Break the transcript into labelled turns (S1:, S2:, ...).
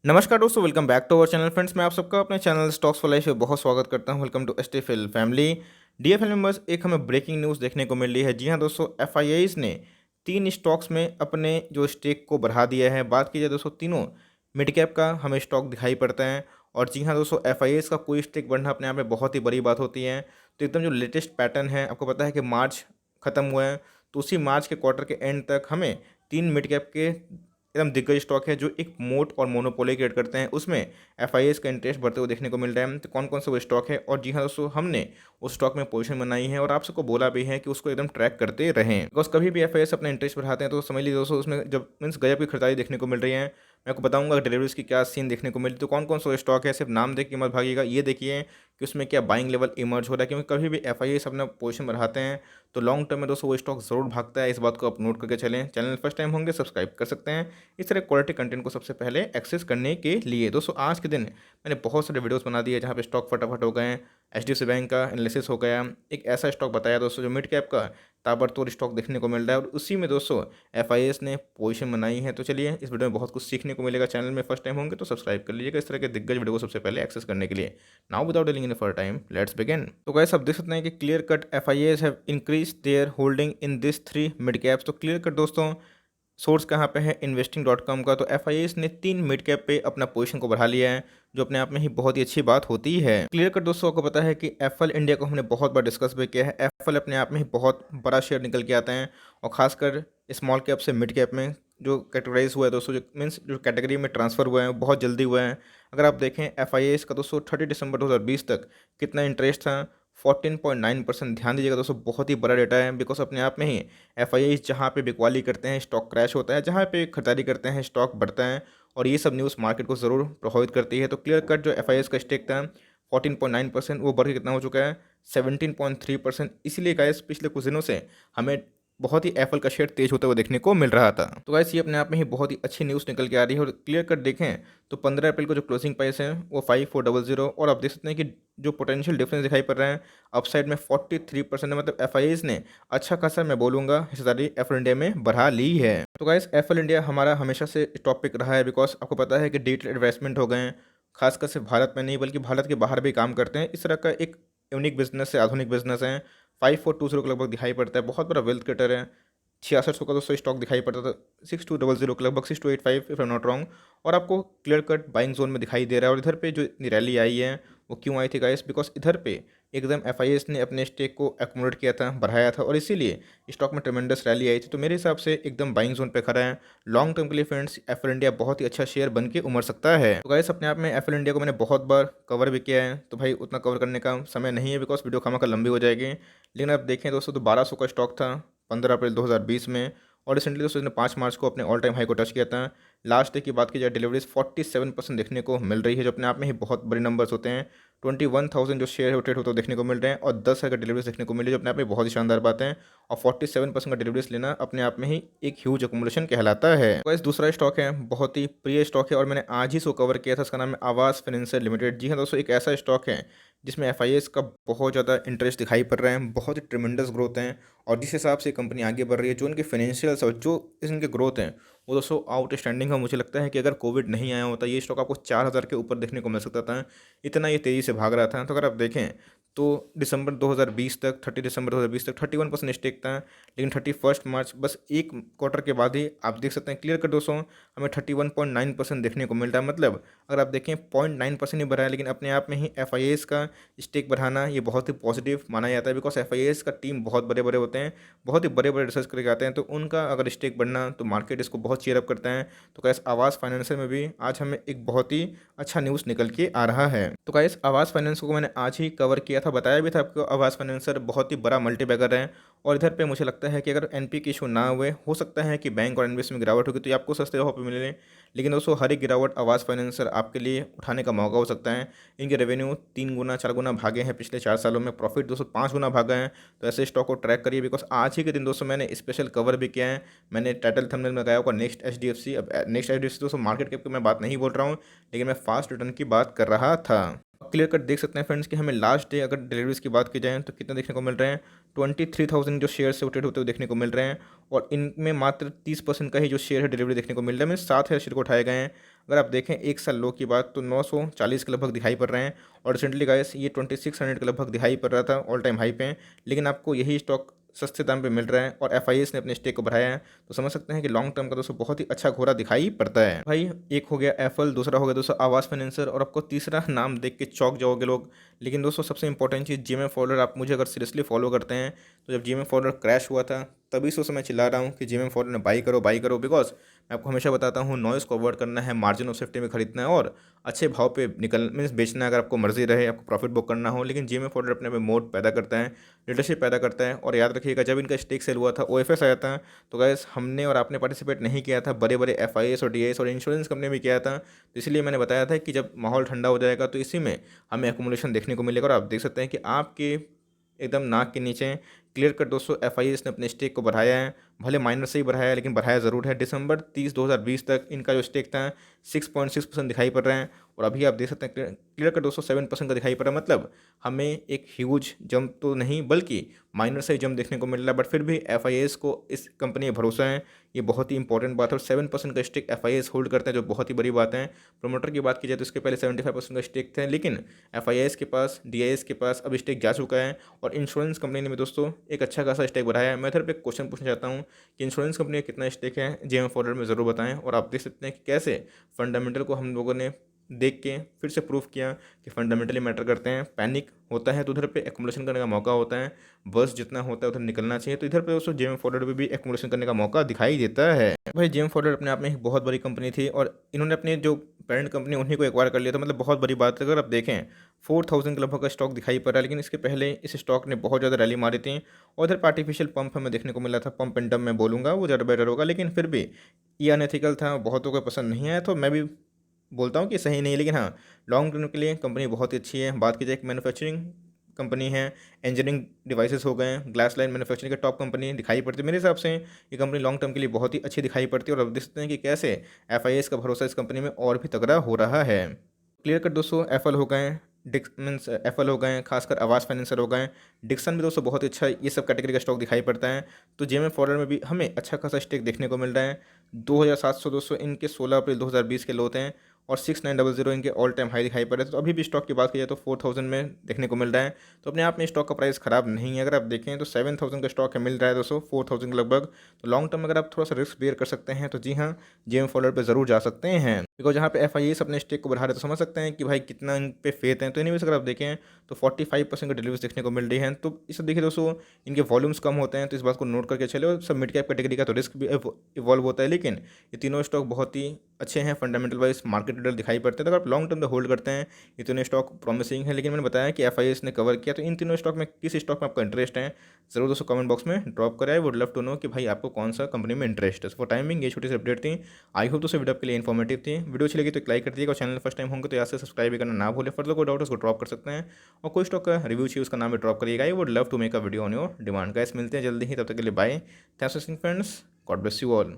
S1: नमस्कार दोस्तों, welcome back to our channel friends. मैं आप सबका अपने चैनल स्टॉक्स फॉर लाइफ में बहुत स्वागत करता हूं। Welcome to STFL family. Dear family members, एक हमें ब्रेकिंग न्यूज़ देखने को मिल रही है। जी हां दोस्तों, एफआईआईज़ ने 3 स्टॉक्स में अपने जो स्टेक को बढ़ा दिया है। बात की जाए दोस्तों, तीनों मिड कैप का हमें स्टॉक दिखाई पड़ता है। और जी हाँ दोस्तों, एफआईआईज़ का कोई स्टेक बढ़ना अपने आप में बहुत ही बड़ी बात होती है। तो एकदम जो लेटेस्ट पैटर्न है, आपको पता है कि मार्च खत्म हुआ है, तो उसी मार्च के क्वार्टर के एंड तक हमें 3 मिड कैप के एकदम दिग्गज स्टॉक है जो एक मोट और मोनोपोली क्रिएट करते हैं, उसमें एफआईएस का इंटरेस्ट बढ़ते हुए देखने को मिल रहा है। तो कौन कौन से वो स्टॉक है, और जी हाँ दोस्तों, हमने उस स्टॉक में पोजीशन बनाई है और आप सबको बोला भी है कि उसको एकदम ट्रैक करते रहें, बिकॉज कभी भी एफआईएस अपना इंटरेस्ट बढ़ाते हैं तो समझ लीजिए दोस्तों, उसमें जब मीन्स गजब की खरीदारी देखने को मिल रही है। मैं आपको बताऊंगा डिलीवरीज की क्या सीन देखने को मिली। तो कौन कौन सा स्टॉक है, सिर्फ नाम देख के मत भागिएगा, ये देखिए कि उसमें क्या बाइंग लेवल इमर्ज हो रहा है, क्योंकि कभी भी एफआईएस अपना पोजीशन बढ़ाते हैं तो लॉन्ग टर्म में दोस्तों वो स्टॉक जरूर भागता है। इस बात को आप नोट करके चलें। चैनल फर्स्ट टाइम होंगे, सब्सक्राइब कर सकते हैं इस तरह क्वालिटी कंटेंट को सबसे पहले एक्सेस करने के लिए। दोस्तों आज के दिन मैंने बहुत सारे वीडियोस बना दिए जहाँ पे स्टॉक फटाफट हो गए हैं। एचडीएफसी बैंक का एनालिसिस हो गया, एक ऐसा स्टॉक बताया दोस्तों जो मिड कैप का ताबड़तोड़ स्टॉक देखने को मिल रहा है, और उसी में दोस्तों एफआईएस ने पोजीशन बनाई है। तो चलिए, इस वीडियो में बहुत कुछ सीखने को मिलेगा। चैनल में फर्स्ट टाइम होंगे तो सब्सक्राइब कर लीजिएगा इस तरह के दिग्गज वीडियो को सबसे पहले एक्सेस करने के लिए। Now without dealing in for time, let's begin. तो गाइस, आप देख सकते हैं कि clear cut FIS have increase their holding in this 3 mid caps. तो क्लियर कट दोस्तों, सोर्स कहाँ पे है, investing.com का। तो एफआईएस ने 3 मिड कैप पे अपना पोजीशन को बढ़ा लिया है, जो अपने आप में ही बहुत ही अच्छी बात होती है। क्लियर कट दोस्तों, आपको पता है कि एफएल इंडिया को हमने बहुत बार डिस्कस भी किया है। एफएल अपने आप में ही बहुत बड़ा शेयर निकल के आता है, और खासकर स्मॉल कैप से मिड कैप में जो कैटेगराइज हुआ है दोस्तों, जो मीन्स जो कैटेगरी में ट्रांसफर हुआ है वो बहुत जल्दी हुआ है। अगर आप देखें एफआईएस का दोस्तों 30 दिसंबर 2020 तक कितना इंटरेस्ट था, 14.9%। ध्यान दीजिएगा दोस्तों, बहुत ही बड़ा डेटा है, बिकॉज अपने आप में ही एफआईआईज़ जहाँ पे बिकवाली करते हैं स्टॉक क्रैश होता है, जहाँ पे खरीदारी करते हैं स्टॉक बढ़ता है, और ये सब न्यूज़ मार्केट को ज़रूर प्रभावित करती है। तो क्लियर कट जो एफआईआईज़ का स्टेक था 14.9%, वो बढ़ के कितना हो चुका है 17.3%। इसीलिए गाइस पिछले कुछ दिनों से हमें बहुत ही एप्पल का शेयर तेज होता हुआ देखने को मिल रहा था। तो गाइस, ये अपने आप में ही बहुत ही अच्छी न्यूज़ निकल के आ रही है। और क्लियर कट देखें तो 15 अप्रैल को जो क्लोजिंग प्राइस है वो 5400, और आप देख सकते हैं कि जो पोटेंशियल डिफरेंस दिखाई पड़ रहा है अपसाइड में 43% है। मतलब एफआईआईज़ ने अच्छा खासा, मैं बोलूँगा, हिस्सेदारी एफएल इंडिया में बढ़ा ली है। तो गाइस, एफएल इंडिया हमारा हमेशा से टॉपिक रहा है, बिकॉज आपको पता है कि डिजिटल इन्वेस्टमेंट हो गए हैं, खासकर सिर्फ भारत में नहीं बल्कि भारत के बाहर भी काम करते हैं। इस तरह का एक यूनिक बिजनेस है, आधुनिक बिजनेस है। 5420 के लगभग दिखाई पड़ता है, बहुत बड़ा वेल्थ क्रिएटर है। 6600 का दोस्तों स्टॉक दिखाई पड़ता था, 6200 के लगभग, 6285 इफ आई नॉट रॉन्ग। और आपको क्लियर कट बाइंग जोन में दिखाई दे रहा है। और इधर पे जो इतनी रैली आई है वो क्यों आई थी गाइस, बिकॉज इधर पे एकदम एफआईएस ने अपने स्टेक को एक्मुलेट किया था, बढ़ाया था, और इसीलिए स्टॉक में ट्रेमेंडस रैली आई थी। तो मेरे हिसाब से एकदम बाइंग जोन पे खड़ा है। लॉन्ग टर्म के लिए फ्रेंड्स एफएल इंडिया बहुत ही अच्छा शेयर बन के उमड़ सकता है। तो गाइस, अपने आप में एफएल इंडिया को मैंने बहुत बार कवर भी किया है, तो भाई उतना कवर करने का समय नहीं है, बिकॉज वीडियो खामा लंबी हो जाएगी। लेकिन आप देखें दोस्तों, तो 1200 का स्टॉक था 15 अप्रैल 2020 में, और रिसेंटली दोस्तों इसने 5 मार्च को अपने ऑल टाइम हाई को टच किया था। लास्ट डे की बात की जाए, डिलीवरीज 47% देखने को मिल रही है, जो अपने आप में ही बहुत बड़े नंबर्स होते हैं। 21,000 जो शेयर ट्रेड होते देखने को मिल रहे हैं, और 10,000 का डिलीवरीज देखने को मिल रही है, जो अपने आप में बहुत ही शानदार बात है। और 47% का डिलीवरीज लेना अपने आप में ही एक ह्यूज अकोमोडेशन कहलाता है। तो इस दूसरा स्टॉक है, बहुत ही प्रिय स्टॉक है, और मैंने आज ही इसको कवर किया था। इसका नाम है आवास फाइनेंशियल लिमिटेड। जी हाँ दोस्तों, एक ऐसा स्टॉक है जिसमें एफआईएस का बहुत ज़्यादा इंटरेस्ट दिखाई पड़ रहा है, बहुत ही ट्रिमेंडस ग्रोथ है, और जिस हिसाब से कंपनी आगे बढ़ रही है, जो इनके फाइनेंशियल्स और जो इनके ग्रोथ हैं वो दोस्तों आउटस्टैंडिंग है। मुझे लगता है कि अगर कोविड नहीं आया होता, ये स्टॉक आपको 4000 के ऊपर देखने को मिल सकता था, इतना ये तेज़ी से भाग रहा था। तो अगर आप देखें तो दिसंबर 2020 तक, 30 दिसंबर 2020 तक 31% स्टेक था, लेकिन 31 मार्च, बस एक क्वार्टर के बाद ही आप देख सकते हैं क्लियर कट दोस्तों हमें 31.9% देखने को मिल रहा है। मतलब अगर आप देखें 0.9% ही बढ़ा है, लेकिन अपने आप में ही एफआईएस का स्टेक बढ़ाना ये बहुत ही पॉजिटिव माना जाता है, बिकॉज एफआईएस का टीम बहुत बड़े बड़े होते हैं, बहुत ही बड़े बड़े रिसर्च करके आते हैं, तो उनका अगर स्टेक बढ़ना तो मार्केट इसको बहुत चीयर अप करता है। तो कैसे आवास फाइनेंसर में भी आज हमें एक बहुत ही अच्छा न्यूज़ निकल के आ रहा है। तो गाइस, आवास फाइनेंस को मैंने आज ही कवर किया था, बताया भी था आपको आवास फाइनेंसर बहुत ही बड़ा मल्टीबैगर है। और इधर पे मुझे लगता है कि अगर एनपी के इशू ना हुए, हो सकता है कि बैंक और एनबीएफसी में गिरावट होगी तो ये आपको सस्ते भाव पे मिले। लेकिन दोस्तों, हर एक गिरावट आवास फाइनेंसर आपके लिए उठाने का मौका हो सकता है। इनके रेवेन्यू 3 गुना 4 गुना भागे हैं पिछले 4 सालों में, प्रॉफिट दोस्तों 5 गुना भागा है। तो ऐसे स्टॉक को ट्रैक करिए, बिकॉज आज ही के दिन दोस्तों मैंने स्पेशल कवर भी किया है। मैंने टाइटल थंबनेल में लगाया होगा नेक्स्ट एचडीएफसी। अब नेक्स्ट एचडीएफसी दोस्तों मार्केट कैप की मैं बात नहीं बोल रहा हूँ, लेकिन मैं फास्ट रिटर्न की बात कर रहा था। क्लियर कट देख सकते हैं फ्रेंड्स कि हमें लास्ट डे अगर डिलीवरीज की बात की जाए तो कितना देखने को मिल रहे हैं, 23,000 जो शेयर से ट्रेड होते हुए देखने को मिल रहे हैं, और इनमें मात्र 30% का ही जो शेयर है डिलीवरी देखने को मिल रहा है। में 7,000 शेयर को उठाए गए हैं। अगर आप देखें एक साल लो की बात, तो 940 के लगभग दिखाई पड़ रहे हैं, और रिसेंटली गाइस ये 2600 के लगभग दिखाई पड़ रहा था ऑल टाइम हाई पे, लेकिन आपको यही स्टॉक सस्ते दाम पे मिल रहा है और एफआईएस ने अपने स्टेक को बढ़ाया है। तो समझ सकते हैं कि लॉन्ग टर्म का दोस्तों बहुत ही अच्छा घोड़ा दिखाई पड़ता है भाई। एक हो गया एफएल, दूसरा हो गया दोस्तों आवास फाइनेंसर, और आपको तीसरा नाम देख के चौंक जाओगे लोग। लेकिन दोस्तों सबसे इंपॉर्टेंट चीज़, जीएमए फॉलोअर, आप मुझे अगर सीरियसली फॉलो करते हैं तो जब जीएमए फॉलोअर क्रैश हुआ था तभी से मैं चिल्ला रहा हूँ कि जीएमए फॉलोअर ने बाई करो, बिकॉज मैं आपको हमेशा बताता हूँ नॉइस को अवॉइड करना है, मार्जिन ऑफ सेफ्टी में खरीदना है और अच्छे भाव पे निकल मीन्स बेचना है अगर आपको मर्जी रहे, आपको प्रॉफिट बुक करना हो। लेकिन जीएमए फॉलोअर अपने में मोड पैदा करता है, लीडरशिप पैदा करता है। और याद रखिएगा जब इनका स्टेक सेल हुआ था, ओएफएस आया था, तो गाइस हमने और आपने पार्टिसिपेट नहीं किया था, बड़े बड़े एफआईएस और डीआईएस और इंश्योरेंस कंपनी भी किया था। तो इसलिए मैंने बताया था कि जब माहौल ठंडा हो जाएगा तो इसी में हमें एक्यूमुलेशन देखने को मिलेगा। और आप देख सकते हैं कि आपके एकदम नाक के नीचे क्लियर कट दोस्तों एफआईएस ने अपने स्टेक को बढ़ाया है, भले माइनर से ही बढ़ाया है लेकिन बढ़ाया ज़रूर है। दिसंबर 30 2020 तक इनका जो स्टेक था 6.6% दिखाई पड़ रहा है, और अभी आप देख सकते हैं क्लियर कट दोस्तों 7% का दिखाई पड़ रहा है। मतलब हमें एक ह्यूज जंप तो नहीं बल्कि माइनर से ही जंप देखने को मिल रहा है, बट फिर भी एफआईएस को इस कंपनी पर भरोसा है, ये बहुत ही इंपॉर्टेंट बात है। और 7% का स्टेक एफआईएस होल्ड करते हैं जो बहुत ही बड़ी बात है। प्रोमोटर की बात की जाए तो इसके पहले 75% का स्टेक थे, लेकिन एफआईएस के पास, डीआईएस के पास अब स्टेक जा चुका है, और इंश्योरेंस कंपनी ने भी दोस्तों एक अच्छा खासा स्टेक बढ़ाया है। मैं इधर पे क्वेश्चन पूछना चाहता हूँ कि इंश्योरेंस कंपनी का कितना स्टेक है, जीएमए फॉरवर्ड में ज़रूर बताएं। और आप देख सकते हैं कि कैसे फंडामेंटल को हम लोगों ने देख के फिर से प्रूफ किया कि फंडामेंटली मैटर करते हैं। पैनिक होता है तो उधर पे एक्यूमुलेशन करने का मौका होता है, बस जितना होता है उधर निकलना चाहिए। तो इधर पे दोस्तों जीएमए फॉरवर्ड पे भी एक्यूमुलेशन करने का मौका दिखाई देता है। भाई जीएमए फॉरवर्ड अपने आप में एक बहुत बड़ी कंपनी थी, और इन्होंने अपने जो पेरेंट कंपनी उन्हीं को एक्वायर कर लिया था, मतलब बहुत बड़ी बात है। अगर आप देखें 4,000 के लगभग का स्टॉक दिखाई पड़ रहा है, लेकिन इसके पहले इस स्टॉक ने बहुत ज़्यादा रैली मारी थी। और इधर आर्टिफिशियल पंप हमें देखने को मिला था, पंप एंड डंप मैं बोलूँगा वो ज़्यादा बेटर होगा, लेकिन फिर भी ये अनएथिकल था, बहुतों को पसंद नहीं आया, तो मैं भी बोलता हूँ कि सही नहीं। लेकिन हाँ, लॉन्ग टर्म के लिए कंपनी बहुत ही अच्छी है। बात की जाए एक मैन्युफैक्चरिंग कंपनी है, इंजीनियरिंग डिवाइसेस हो गए, ग्लास लाइन मैन्युफैक्चरिंग के टॉप कंपनी दिखाई पड़ती है। मेरे हिसाब से ये कंपनी लॉन्ग टर्म के लिए बहुत ही अच्छी दिखाई पड़ती है, और अब देखते हैं कि कैसे एफआईएस का भरोसा इस कंपनी में और भी तगड़ा हो रहा है। क्लियर कट दोस्तों एफएल हो गए, डिक्स मीन्स एफएल हो गए, खासकर आवास फाइनेंसर हो गए, डिक्सन भी दोस्तों बहुत अच्छा ये सब कैटेगरी का स्टॉक दिखाई पड़ता है। तो जीएमए फॉरवर्ड में भी हमें अच्छा खासा स्टेक देखने को मिल रहा है। 2,700 दोस्तों इनके 16 अप्रैल 2020 के लो थे, और 6,900 इनके ऑल टाइम हाई दिखाई पड़ रहे थे। तो अभी भी स्टॉक की बात की जाए तो 4,000 में देखने को मिल रहा है। तो अपने आप में स्टॉक का प्राइस खराब नहीं है। अगर आप देखें तो 7,000 का स्टॉक है मिल रहा है दोस्तों 4,000 के लगभग। तो लॉन्ग टर्म अगर आप थोड़ा सा रिस्क बेयर कर सकते हैं तो जी हाँ, जीएमए फॉरवर्ड पे ज़रूर जा सकते हैं, बिकॉज यहाँ पे एफआईएस अपने स्टेक को बढ़ा रहे तो समझ सकते हैं कि भाई कितना इन पे फेथ है। तो एनीवेज अगर आप देखें तो 45% की डिलीवरीज देखने को मिल रही हैं। तो इसे देखिए दोस्तों इनके वॉल्यूम्स कम होते हैं, तो इस बात को नोट करके चले। और सब मिड कैप कैटेगरी का तो रिस्क भी इवॉल्व होता है, लेकिन ये तीनों स्टॉक बहुत ही अच्छे हैं, फंडामेंटल वाइज मार्केट लीडर दिखाई पड़ते हैं। तो अगर आप लॉन्ग टर्म में होल्ड करते हैं ये तीनों स्टॉक प्रॉमिसिंग है। लेकिन मैंने बताया कि एफआईएस ने कवर किया, तो इन तीनों स्टॉक में किस स्टॉक में आपका इंटरेस्ट है जरूर दोस्तों कमेंट बॉक्स में ड्रॉप करें। I would love to know कि भाई आपको कौन सा कंपनी में इंटरेस्ट है। फॉर टाइमिंग ये छोटी सी अपडेट थी, आई होप दोस्तों वीडियो आपके लिए इन्फॉर्मेटिव थी। वीडियो अच्छी लगी तो एक लाइक कर दीजिएगा, और चैनल फर्स्ट टाइम होंगे तो यहाँ से सब्सक्राइब भी करना ना भूलें। फर्दर कोई डाउट है उसको ड्रॉप कर सकते हैं, और कोई स्टॉक का रिव्यू चाहिए उसका नाम भी ड्रॉप करिएगा। I would love to make a video on your demand. Guys मिलते हैं जल्दी ही, तब तक के लिए bye. Thanks for watching friends, God bless you all.